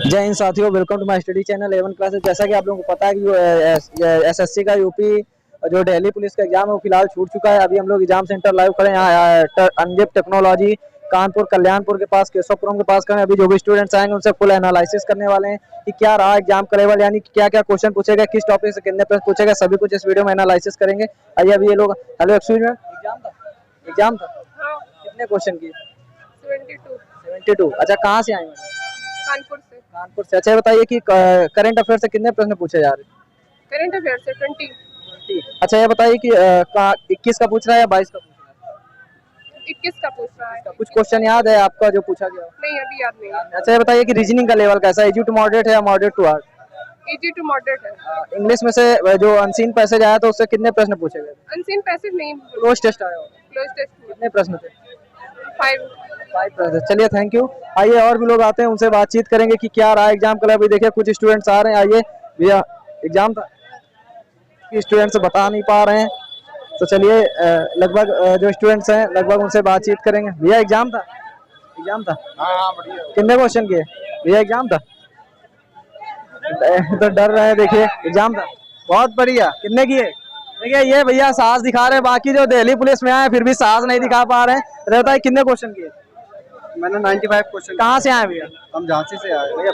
जय हिंद साथियों, welcome to my study channel 11 classes. जैसा कि आप लोगों को पता है कि एसएससी का यूपी जो दिल्ली पुलिस का एग्जाम है वो फिलहाल छूट चुका है। अभी हम लोग एग्जाम सेंटर लाइव खड़े हैं यहाँ अंजेप टेक्नोलॉजी कानपुर कल्याणपुर के पास, केशवपुरम के पास खड़े हैं। अभी जो भी स्टूडेंट्स आएंगे उनसे फुल एनालिसिस करने वाले हैं कि क्या रहा एग्जाम का लेवल, यानी कि क्या क्या क्वेश्चन पूछे गए, किस टॉपिक से कितने प्रश्न पूछे गए, सभी कुछ इस वीडियो में एनालिसिस करेंगे। आइए अभी ये लोग, हेलो एक्सक्यूज मी, एग्जाम था कितने क्वेश्चन किए? 72। अच्छा, कहाँ से आए हैं? कानपुर से। कानपुर से। अच्छा, बताइए कि करंट अफेयर से कितने प्रश्न पूछे जा रहे हैं? करंट अफेयर से 20। अच्छा, ये बताइए कि 21 का पूछ रहा है या 22 का पूछ रहा है? 21 का पूछ रहा है। कुछ क्वेश्चन याद है आपका जो पूछा गया? नहीं, अभी याद नहीं। अच्छा, ये बताइए कि रीजनिंग का लेवल कैसा है? इजी टू मॉडरेट है या moderate to hard? Easy to moderate है। इंग्लिश में से जो अनसीन पैसेज आया तो उससे कितने प्रश्न पूछे गए? अनसीन पैसेज नहीं। क्लोज टेस्ट आया होगा। क्लोज टेस्ट कितने प्रश्न थे? 5 प्रश्न। चलिए, थैंक यू। आइए और भी लोग आते हैं, उनसे बातचीत करेंगे कि क्या रहा एग्जाम का। अभी देखिए कुछ स्टूडेंट्स आ रहे हैं। आइए भैया, एग्जाम था, स्टूडेंट्स बता नहीं पा रहे हैं तो चलिए लगभग जो स्टूडेंट्स हैं लगभग उनसे बातचीत करेंगे। भैया एग्जाम था? हाँ बढ़िया। कितने क्वेश्चन किए भैया? एग्जाम था तो डर रहे हैं। देखिए एग्जाम था, बहुत बढ़िया। कितने किए? देखिए ये भैया साहस दिखा रहे हैं, बाकी जो दिल्ली पुलिस में आए फिर भी साहस नहीं दिखा पा रहे हैं। रहता है कितने क्वेश्चन किए? मैंने 95 क्वेश्चन। कहाँ से आए भैया? हम झांसी से आए भैया।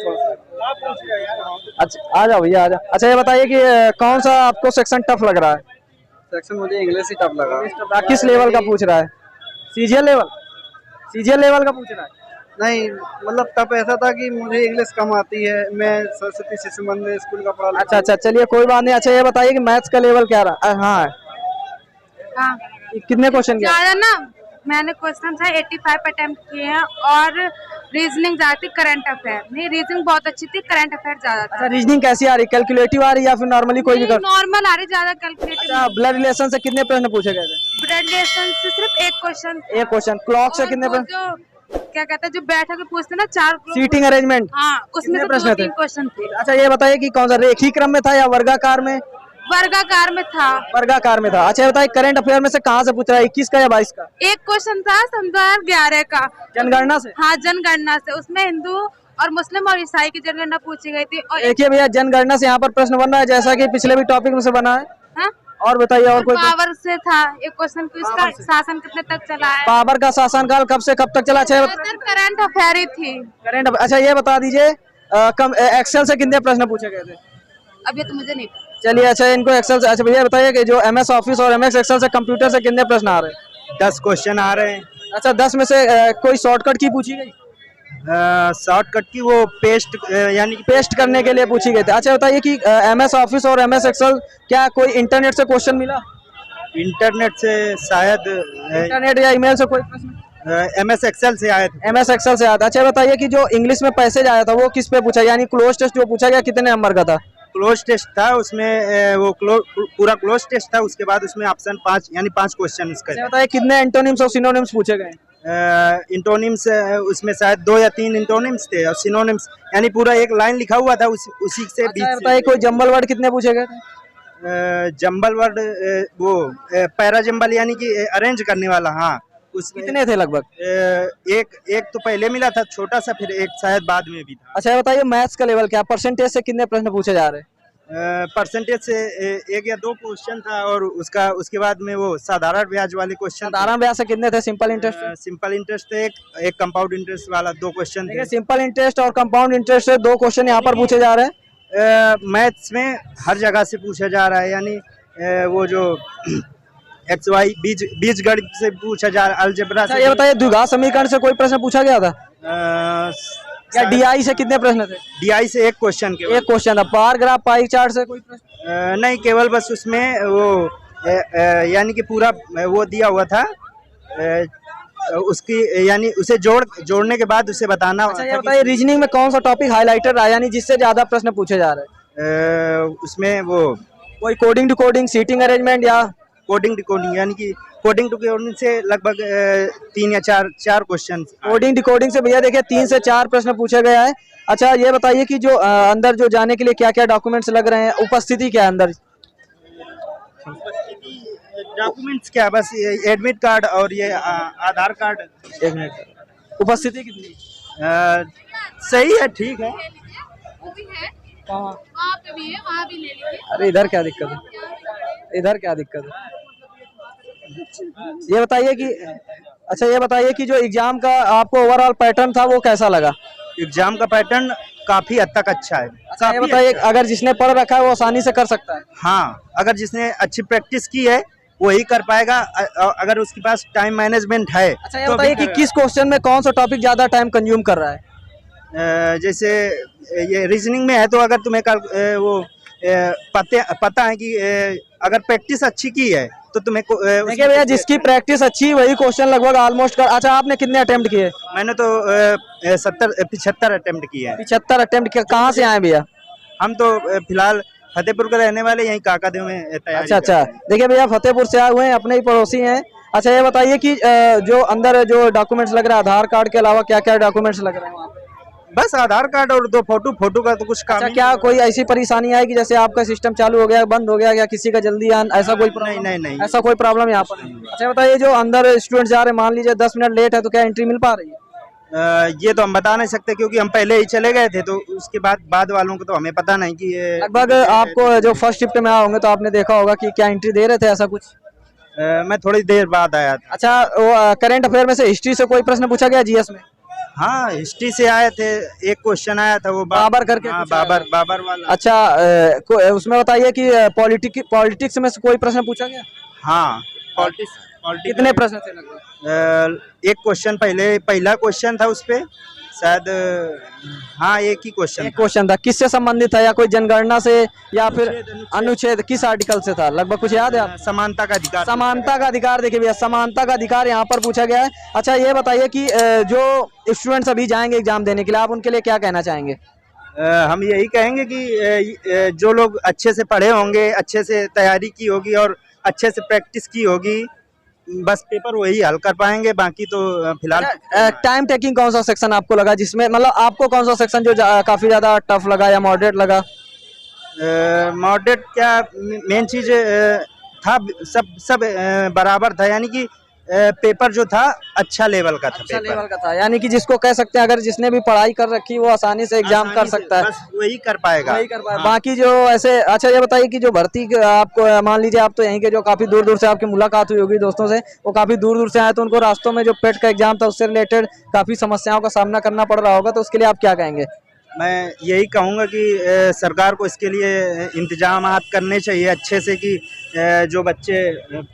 अच्छा, आ जाओ भैया, आ जाओ। अच्छा, ये बताइए कि कौन सा आपको सेक्शन टफ लग रहा है? सेक्शन मुझे इंग्लिश ही टफ लगा। किस लेवल का पूछ रहा है? CGL level? सीजीएल लेवल का पूछ रहा है? नहीं, मतलब टफ ऐसा था कि मुझे इंग्लिश कम आती है। मैं सरस्वती शिशु मंदिर स्कूल का पढ़ा। अच्छा, चलिए कोई बात नहीं। अच्छा, ये बताइए कि मैथ्स का लेवल क्या रहा? हाँ, कितने क्वेश्चन किए? ज्यादा ना, मैंने क्वेश्चन था 85 अटेम्प्ट किए हैं और रीजनिंग ज्यादा थी, करंट अफेयर नहीं। रीजनिंग बहुत अच्छी थी, करंट अफेयर ज्यादा था। अच्छा, रीजनिंग कैसी आ रही? कैलकुलेटिव आ रही या फिर नॉर्मली कोई भी कर? नॉर्मल आ रही, ज्यादा कैलकुलेटिव। अच्छा, ब्लड रिलेशन से कितने प्रश्न पूछे गए थे? ब्लड रिलेशन से सिर्फ एक क्वेश्चन। एक क्वेश्चन। क्लॉक से कितने प्रश्न? जो क्या कहते हैं, जो बैठक के पूछते ना 4 सीटिंग अरेंजमेंट, हाँ, उसमें से प्रश्न 2-3 क्वेश्चन थे। अच्छा, ये बताइए कि कौन सा रेखी क्रम में था या वर्गाकार में? वर्गाकार में था। वर्गाकार में था। अच्छा, बताइए करंट अफेयर में से कहाँ से पूछ रहा है? 21 का या 22 का? एक क्वेश्चन था सन 2011 का, जनगणना से। हाँ, जनगणना से। उसमें हिंदू और मुस्लिम और ईसाई की जनगणना पूछी गई थी। और देखिए भैया, जनगणना से यहाँ पर प्रश्न बन रहा है जैसा कि पिछले भी टॉपिक में से बना है। हाँ? और बताइए और कोई? पावर से था एक क्वेश्चन, इसका शासन कितने तक चला है? बाबर का शासनकाल कब से कब तक चला? करंट अफेयर ही थी। करंट। अच्छा, ये बता दीजिए एक्सेल से कितने प्रश्न पूछे गए थे? अभी तो मुझे नहीं पता। चलिए, अच्छा इनको एक्सेल से। अच्छा भैया बताइए कि जो एमएस ऑफिस और एमएस एक्सेल से कंप्यूटर से कितने प्रश्न आ रहे हैं? 10 क्वेश्चन आ रहे हैं। अच्छा, 10 में से कोई शॉर्टकट की पूछी गई? शॉर्टकट की वो पेस्ट, यानी कि पेस्ट करने के लिए पूछी गई थी। अच्छा, बताइए कि एमएस ऑफिस और एमएस एक्सेल क्या कोई इंटरनेट से क्वेश्चन मिला? इंटरनेट से शायद, इंटरनेट या ईमेल से कोई प्रश्न? एमएस एक्सेल से आए थे। एमएस एक्सेल से आया था। अच्छा, बताइए कि जो इंग्लिश में पैसेज आया था वो किस पे पूछा, यानी क्लोज टेस्ट जो पूछा गया कितने नंबर का था? क्लोज टेस्ट था उसमें, वो पूरा क्लोज टेस्ट था। उसके बाद उसमें ऑप्शन 5 यानी 5 क्वेश्चन उसका। अच्छा, बताइए कितने एंटोनिम्स और सिनोनिम्स पूछे गए? इंटोनिम्स उसमें शायद 2 या 3 इंटोनिम्स थे और सिनोनिम्स यानी पूरा एक लाइन लिखा हुआ था उसी से। अच्छा, बताइए कोई जंबल वर्ड कितने पूछे गए थे? जंबल वर्ड, वो पैरा जंबल यानी कि अरेंज करने वाला। हाँ, उसमें कितने थे लगभग? एक तो पहले मिला था छोटा सा, फिर एक शायद बाद में भी था। अच्छा, बताइए मैथ्स का लेवल क्या? परसेंटेज से कितने प्रश्न पूछे जा रहे हैं? परसेंटेज से 1 या 2 क्वेश्चन था और उसके बाद में वो साधारण ब्याज वाले क्वेश्चन। साधारण ब्याज से कितने थे? Simple interest? सिंपल इंटरेस्ट एक कंपाउंड इंटरेस्ट वाला 2 क्वेश्चन थे। सिंपल इंटरेस्ट और कंपाउंड इंटरेस्ट से 2 क्वेश्चन यहाँ पर पूछे जा रहे हैं। मैथ्स में हर जगह से पूछा जा रहा है, यानी वो जो XY बीज गणित से पूछा जा रहा है, अलजेब्रा से। ये बताइए द्विघात समीकरण से कोई प्रश्न पूछा गया था? या DI से कितने प्रश्न थे? DI से एक क्वेश्चन था। बार ग्राफ पाई चार्ट से कोई प्रश्न? नहीं, केवल बस उसमें वो यानी कि पूरा वो दिया हुआ था उसकी, यानी उसे जोड़ने के बाद उसे बताना। अच्छा, ये बताइए रीजनिंग में कौन सा टॉपिक हाईलाइटेड रहा, यानी जिससे ज्यादा प्रश्न पूछे जा रहे हैं? उसमें वो कोई coding to coding, seating arrangement या कोडिंग टू कोडिंग, यानी कि कोडिंग टू कोडिंग से लगभग 3 या 4 क्वेश्चन। कोडिंग टू कोडिंग से भैया देखिए 3 से 4 प्रश्न पूछे गया है। अच्छा, ये बताइए कि जो अंदर जो जाने के लिए क्या क्या डॉक्यूमेंट्स लग रहे हैं? उपस्थिति क्या है अंदर? डॉक्यूमेंट्स क्या, बस एडमिट कार्ड और ये आधार कार्ड। एक मिनट, उपस्थिति कितनी? सही है, ठीक है। भी है, कहाँ? वहाँ पे भी है, वहाँ भी ले लीजिए। अरे इधर क्या दिक्कत है, इधर क्या दिक्कत है? ये बताइए कि अच्छा ये बताइए कि जो एग्जाम का आपको ओवरऑल पैटर्न था वो कैसा लगा? एग्जाम का पैटर्न काफी हद तक अच्छा है। अच्छा ये काफी बताइए अच्छा है। अगर जिसने पढ़ रखा है वो आसानी से कर सकता है? हाँ, अगर जिसने अच्छी प्रैक्टिस की है वही कर पाएगा, अगर उसके पास टाइम मैनेजमेंट है। अच्छा ये तो बताइए कि किस क्वेश्चन में कौन सा टॉपिक ज्यादा टाइम कंज्यूम कर रहा है? जैसे ये रीजनिंग में है तो अगर तुम्हें पता है कि अगर प्रैक्टिस अच्छी की है तो तुम्हें देखिए भैया जिसकी प्रैक्टिस अच्छी वही क्वेश्चन लगभग ऑलमोस्ट कर। अच्छा आपने कितने अटेम्प्ट किए? मैंने तो 75 अटेम्प्ट किए हैं। 75 अटेम्प्ट किए। कहाँ से आए भैया? हम तो फिलहाल फतेहपुर के रहने वाले, यहीं काकादेव में तैयारी अच्छा कर रहे हैं। देखिए भैया फतेहपुर से आए हुए हैं, अपने ही पड़ोसी हैं। अच्छा ये बताइए कि जो अंदर जो डॉक्यूमेंट्स लग रहा है आधार कार्ड के अलावा क्या क्या डॉक्यूमेंट्स लग रहे हैं वहाँ पे? बस आधार कार्ड और 2 फोटो का तो कुछ काम अच्छा ही क्या नहीं। कोई ऐसी परेशानी आई कि जैसे आपका सिस्टम चालू हो गया बंद हो गया या किसी का जल्दी ऐसा कोई प्रॉब्लम? नहीं। ऐसा कोई प्रॉब्लम यहाँ पर नहीं। अच्छा बताइए जो अंदर स्टूडेंट जा रहे हैं मान लीजिए 10 मिनट लेट है तो क्या एंट्री मिल पा रही है? ये तो हम बता नहीं सकते क्योंकि हम पहले ही चले गए थे, तो उसके बाद वालों को तो हमें पता नहीं कि ये लगभग आपको जो फर्स्ट शिफ्ट में आए होंगे तो आपने देखा होगा कि क्या एंट्री दे रहे थे ऐसा कुछ? मैं थोड़ी देर बाद आया था। अच्छा वो करंट अफेयर में से हिस्ट्री से कोई प्रश्न पूछा गया जीएस में? हाँ, हिस्ट्री से आए थे, एक क्वेश्चन आया था वो बाबर करके हाँ, पूछा बाबर वाला। अच्छा उसमें बताइए कि पॉलिटिक्स में से कोई प्रश्न पूछा गया? हाँ, पॉलिटिक्स कितने प्रश्न थे लगभग? एक क्वेश्चन पहला क्वेश्चन था उस पे शायद, हाँ एक ही क्वेश्चन एक क्वेश्चन था। किससे संबंधित था या कोई जनगणना से या फिर अनुच्छेद किस आर्टिकल से था लगभग कुछ याद है आप? समानता का अधिकार। समानता का अधिकार। देखिए भैया समानता का अधिकार यहाँ पर पूछा गया है। अच्छा ये बताइए कि जो स्टूडेंट्स अभी जाएंगे एग्जाम देने के लिए आप उनके लिए क्या कहना चाहेंगे? हम यही कहेंगे कि जो लोग अच्छे से पढ़े होंगे, अच्छे से तैयारी की होगी और अच्छे से प्रैक्टिस की होगी, बस पेपर वही हल कर पाएंगे, बाकी तो फिलहाल। टाइम टेकिंग कौन सा सेक्शन आपको लगा जिसमें मतलब आपको कौन सा सेक्शन जो काफी ज्यादा टफ लगा या मॉडरेट लगा? मॉडरेट क्या, मेन चीज था सब बराबर था, यानी कि पेपर जो था अच्छा लेवल का था। अच्छा लेवल का था यानी कि जिसको कह सकते हैं अगर जिसने भी पढ़ाई कर रखी वो आसानी से एग्जाम कर सकता है, बस वही कर पाएगा। हाँ। बाकी जो ऐसे अच्छा ये बताइए कि जो भर्ती आपको मान लीजिए आप तो यहीं के जो काफी दूर दूर से आपकी मुलाकात हुई होगी दोस्तों से, वो काफी दूर दूर से आए तो उनको रास्तों में जो पेट का एग्जाम था उससे रिलेटेड काफी समस्याओं का सामना करना पड़ रहा होगा, तो उसके लिए आप क्या कहेंगे? मैं यही कहूँगा कि सरकार को इसके लिए इंतजाम करने चाहिए अच्छे से कि जो बच्चे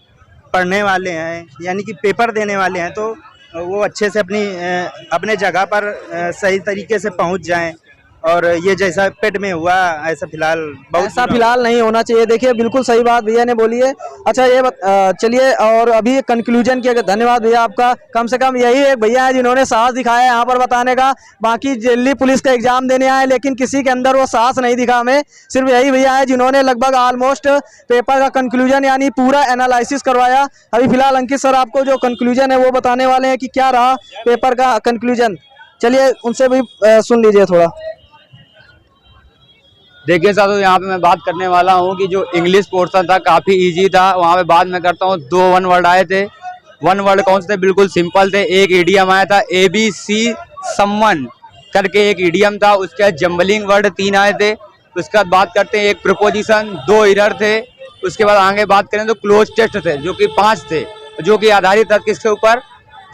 पढ़ने वाले हैं यानी कि पेपर देने वाले हैं तो वो अच्छे से अपने जगह पर सही तरीके से पहुंच जाएं, और ये जैसा पेट में हुआ ऐसा फिलहाल नहीं होना चाहिए। देखिए बिल्कुल सही बात भैया ने बोली है। अच्छा ये चलिए और अभी कंक्लूजन किया, धन्यवाद भैया आपका। कम से कम यही एक भैया है जिन्होंने साहस दिखाया यहाँ पर बताने का। बाकी दिल्ली पुलिस का एग्जाम देने आए लेकिन किसी के अंदर वो साहस नहीं दिखा हमें। सिर्फ यही भैया है जिन्होंने लगभग ऑलमोस्ट पेपर का कंक्लूजन यानी पूरा एनालिसिस करवाया। अभी फिलहाल अंकित सर आपको जो कंक्लूजन है वो बताने वाले हैं कि क्या रहा पेपर का कंक्लूजन। चलिए उनसे भी सुन लीजिए थोड़ा। देखिए साथियों यहाँ पे मैं बात करने वाला हूँ कि जो इंग्लिश पोर्शन था काफ़ी इजी था, वहाँ पे बात मैं करता हूँ। 2 वन वर्ड आए थे। 1 वर्ड कौन से थे? बिल्कुल सिंपल थे। एक इडियम आया था ABC समवन करके एक इडियम था, उसके बाद जम्बलिंग वर्ड 3 आए थे। उसके बाद बात करते हैं एक प्रपोजिशन, 2 एरर थे। उसके बाद आगे बात करें तो क्लोज टेस्ट थे जो कि 5 थे, जो कि आधारित था किसके ऊपर?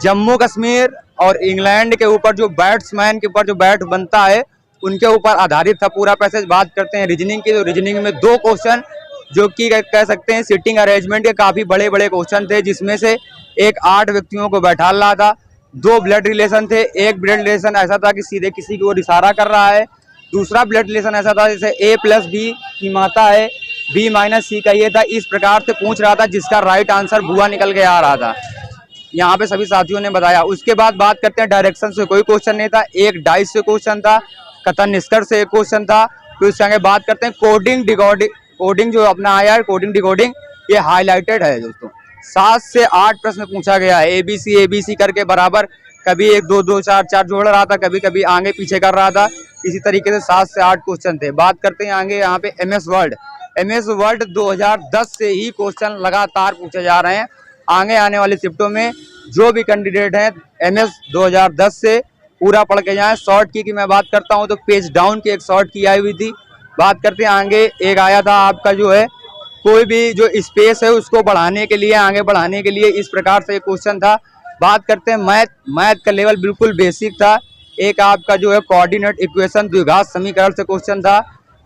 जम्मू कश्मीर और इंग्लैंड के ऊपर जो बैट्समैन के ऊपर जो बैट बनता है उनके ऊपर आधारित था पूरा पैसेज। बात करते हैं रीजनिंग की, तो रीजनिंग में 2 क्वेश्चन जो कि कह सकते हैं सिटिंग अरेंजमेंट के काफ़ी बड़े बड़े क्वेश्चन थे, जिसमें से एक 8 व्यक्तियों को बैठा रहा था। 2 ब्लड रिलेशन थे। एक ब्लड रिलेशन ऐसा था कि सीधे किसी की ओर इशारा कर रहा है। दूसरा ब्लड रिलेशन ऐसा था जैसे A+B की माता है, B-C का ये था। इस प्रकार से पूछ रहा था जिसका राइट आंसर बुआ निकल के आ रहा था। यहाँ पे सभी साथियों ने बताया। उसके बाद बात करते हैं डायरेक्शन से कोई क्वेश्चन नहीं था। एक डाइस से क्वेश्चन था, कथन निष्कर्ष से एक क्वेश्चन था। फिर उसके आगे बात करते हैं कोडिंग डिकोडिंग। कोडिंग जो अपना आया है कोडिंग डिकोडिंग, ये हाईलाइटेड है दोस्तों। 7 से 8 प्रश्न पूछा गया है। ABC करके बराबर, कभी 1 2 2 4 4 जोड़ रहा था, कभी कभी आगे पीछे कर रहा था। इसी तरीके से 7 से 8 क्वेश्चन थे। बात करते हैं आगे यहाँ पे MS वर्ड 2010 से ही क्वेश्चन लगातार पूछे जा रहे हैं। आगे आने वाली शिफ्टों में जो भी कैंडिडेट हैं MS 2010 से पूरा पढ़ के जाएं। शॉर्ट की मैं बात करता हूं तो पेज डाउन की एक शॉर्ट की आई हुई थी। बात करते हैं आगे, एक आया था आपका जो है कोई भी जो स्पेस है उसको बढ़ाने के लिए, आगे बढ़ाने के लिए, इस प्रकार से एक क्वेश्चन था। बात करते हैं मैथ का लेवल बिल्कुल बेसिक था। एक आपका जो है कोऑर्डिनेट इक्वेशन द्विघात समीकरण से क्वेश्चन था।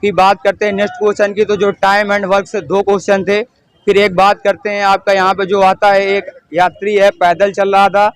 फिर बात करते हैं नेक्स्ट क्वेश्चन की, तो जो टाइम एंड वर्क से 2 क्वेश्चन थे। फिर एक बात करते हैं आपका यहाँ पे जो आता है, एक यात्री है पैदल चल रहा था,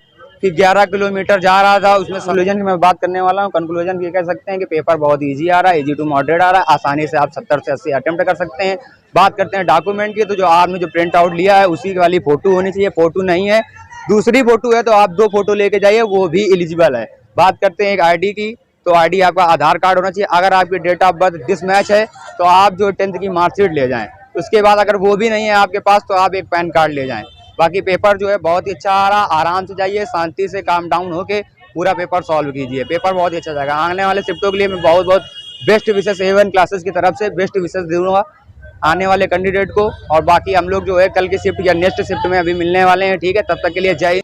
फिर 11 किलोमीटर जा रहा था। उसमें कंक्लूजन की मैं बात करने वाला हूँ। कंक्लूजन ये कह सकते हैं कि पेपर बहुत ईजी आ रहा है, ईजी टू मॉडरेट आ रहा है, आसानी से आप 70 से 80 अटेम्प्ट कर सकते हैं। बात करते हैं डॉक्यूमेंट की, तो जो आपने जो प्रिंट आउट लिया है उसी वाली फोटो होनी चाहिए। फोटो नहीं है, दूसरी फोटो है तो आप 2 फोटो लेके जाइए, वो भी एलिजिबल है। बात करते हैं एक आईडी की, तो आईडी आपका आधार कार्ड होना चाहिए। अगर आपकी डेट ऑफ बर्थ डिसमैच है तो आप जो 10th की मार्कशीट ले जाएं। उसके बाद अगर वो भी नहीं है आपके पास तो आप एक पैन कार्ड ले जाएं। बाकी पेपर जो है बहुत ही अच्छा आ रहा, आराम से जाइए, शांति से काम डाउन होके पूरा पेपर सॉल्व कीजिए। पेपर बहुत ही अच्छा जाएगा। आने वाले शिफ्टों के लिए मैं बहुत बहुत बेस्ट विशेष A1 क्लासेस की तरफ से बेस्ट विशेष दूंगा आने वाले कैंडिडेट को। और बाकी हम लोग जो है कल की शिफ्ट या नेक्स्ट शिफ्ट में अभी मिलने वाले हैं, ठीक है। तब तक के लिए जय हिंद।